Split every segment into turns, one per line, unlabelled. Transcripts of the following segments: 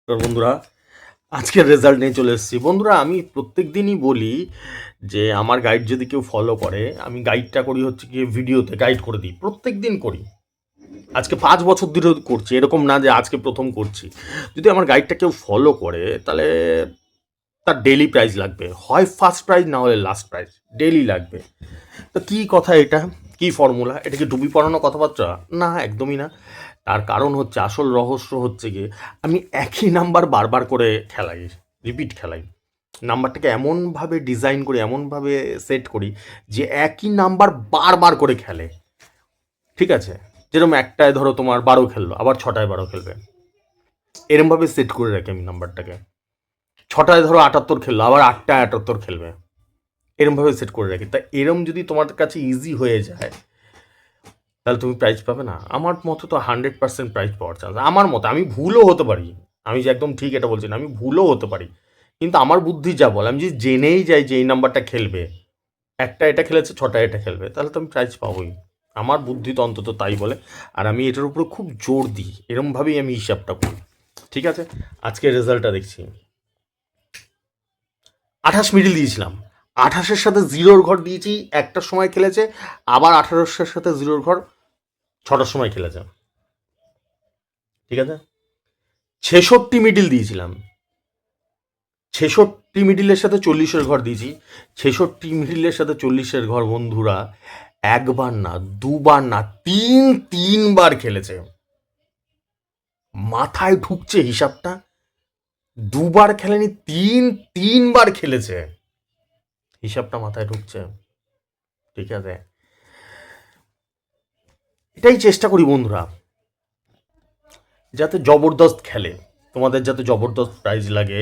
তো বন্ধুরা, আজকের রেজাল্ট নিয়ে চলে এসেছি। বন্ধুরা, আমি প্রত্যেক দিনই বলি যে আমার গাইড যদি কেউ ফলো করে, আমি গাইডটা করি হচ্ছে গিয়ে ভিডিওতে গাইড করে দিই, প্রত্যেক দিন করি। আজকে 5 বছর ধরে করছি, এরকম না যে আজকে প্রথম করছি। যদি আমার গাইডটা কেউ ফলো করে তাহলে তার ডেলি প্রাইজ লাগবে, হয় ফার্স্ট প্রাইজ না হলে লাস্ট প্রাইজ, ডেলি লাগবে। তো কী কথা এটা, কী ফর্মুলা? এটা কি ডুবি পড়ানো কথাবার্তা? না, একদমই না। তার কারণ হচ্ছে, আসল রহস্য হচ্ছে গিয়ে আমি একই নাম্বার বারবার করে খেলাই, রিপিট খেলাই। নাম্বারটাকে এমনভাবে ডিজাইন করি, এমনভাবে সেট করি যে একই নাম্বার বারবার করে খেলে। ঠিক আছে, যেরকম একটায় ধরো তোমার 12 খেললো, আবার 6টায় 12 খেলবে, এরমভাবে সেট করে রাখি আমি নাম্বারটাকে। 6টায় ধরো 78 খেললো, আবার 8টায় 78 খেলবে, এরমভাবে সেট করে রাখি। তা এরম যদি তোমার কাছে ইজি হয়ে যায় তাহলে তুমি প্রাইজ পাবে না? আমার মতো তো 100% প্রাইজ পাওয়ার চান্স, আমার মতো। আমি ভুলও হতে পারি, আমি যে একদম ঠিক এটা বলছি না, আমি ভুলও হতে পারি, কিন্তু আমার বুদ্ধি যা বলে, আমি যদি জেনেই যাই যে এই নাম্বারটা খেলবে, একটা এটা খেলেছে, 6টা এটা খেলবে, তাহলে তো আমি প্রাইজ পাবোই। আমার বুদ্ধি তো অন্তত তাই বলে, আর আমি এটার উপরে খুব জোর দিই, এরমভাবেই আমি হিসাবটা করি। ঠিক আছে, আজকের রেজাল্টটা দেখছি। 28 মিডিল দিয়েছিলাম, 28-এর সাথে 0-র ঘর দিয়েছি, একটার সময় খেলেছে, আবার 18-এর সাথে 0-র ঘর 6টার সময় খেলেছে। ঠিক আছে, 66 মিডিল দিয়েছিলাম, 66 মিডিলের সাথে 40-এর ঘর দিয়েছি। 66 মিডিলের সাথে 40-এর ঘর বন্ধুরা একবার না, দুবার না, তিনবার খেলেছে। মাথায় ঢুকছে হিসাবটা? দুবার খেলেনি, তিনবার খেলেছে, হিসাবটা মাথায় ঢুকছে? ঠিক আছে, এটাই চেষ্টা করি বন্ধুরা, যাতে জবরদস্ত খেলে, তোমাদের যাতে জবরদস্ত প্রাইজ লাগে।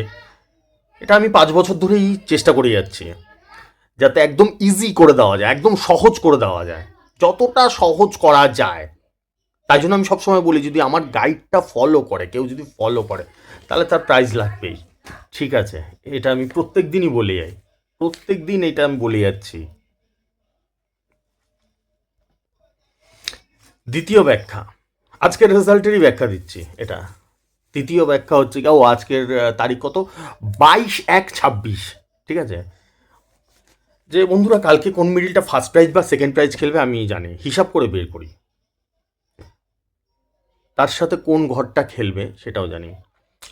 এটা আমি 5 বছর ধরেই চেষ্টা করে যাচ্ছি, যাতে একদম ইজি করে দেওয়া যায়, একদম সহজ করে দেওয়া যায়, যতটা সহজ করা যায়। তাই জন্য আমি সবসময় বলি, যদি আমার গাইডটা ফলো করে, কেউ যদি ফলো করে, তাহলে তার প্রাইজ লাগবেই। ঠিক আছে, এটা আমি প্রত্যেক দিনই বলে যাই, প্রত্যেক দিন এটা আমি বলে যাচ্ছি। দ্বিতীয় ব্যাখ্যা, আজকের রেজাল্টেরই ব্যাখ্যা দিচ্ছি এটা। তৃতীয় ব্যাখ্যা হচ্ছে কি, আজকের তারিখ কত? 22/1/26। ঠিক আছে, যে বন্ধুরা কালকে কোন মিডিলটা ফার্স্ট প্রাইজ বা সেকেন্ড প্রাইজ খেলবে আমি জানি, হিসাব করে বের করি। তার সাথে কোন ঘরটা খেলবে সেটাও জানি।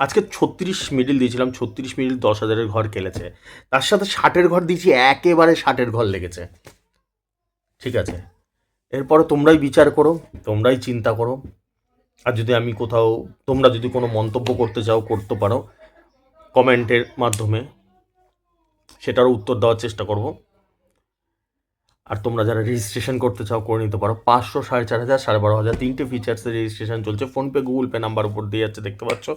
আজকে 36 মিডিল দিয়েছিলাম, 36 মিডিল 10,000-এর ঘর খেলেছে, তার সাথে 60-এর ঘর দিয়েছি, একেবারে 60-এর ঘর লেগেছে। ঠিক আছে, এরপরে তোমরাই বিচার করো, তোমরাই চিন্তা করো। আর যদি আমি কোথাও, তোমরা যদি কোনো মন্তব্য করতে চাও করতে পারো কমেন্টের মাধ্যমে, সেটারও উত্তর দেওয়ার চেষ্টা করব। আর তোমরা যারা রেজিস্ট্রেশন করতে চাও করে নিতে পারো। 500, 4,500, 12,500 তিনটে ফিচার্সের রেজিস্ট্রেশন চলছে, ফোনপে, গুগল পে নাম্বার উপর দিয়ে যাচ্ছে, দেখতে পাচ্ছ।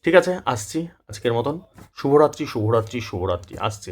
ঠিক আছে, আসছি আজকের মতন। শুভরাত্রি, শুভরাত্রি, শুভরাত্রি, আসছি।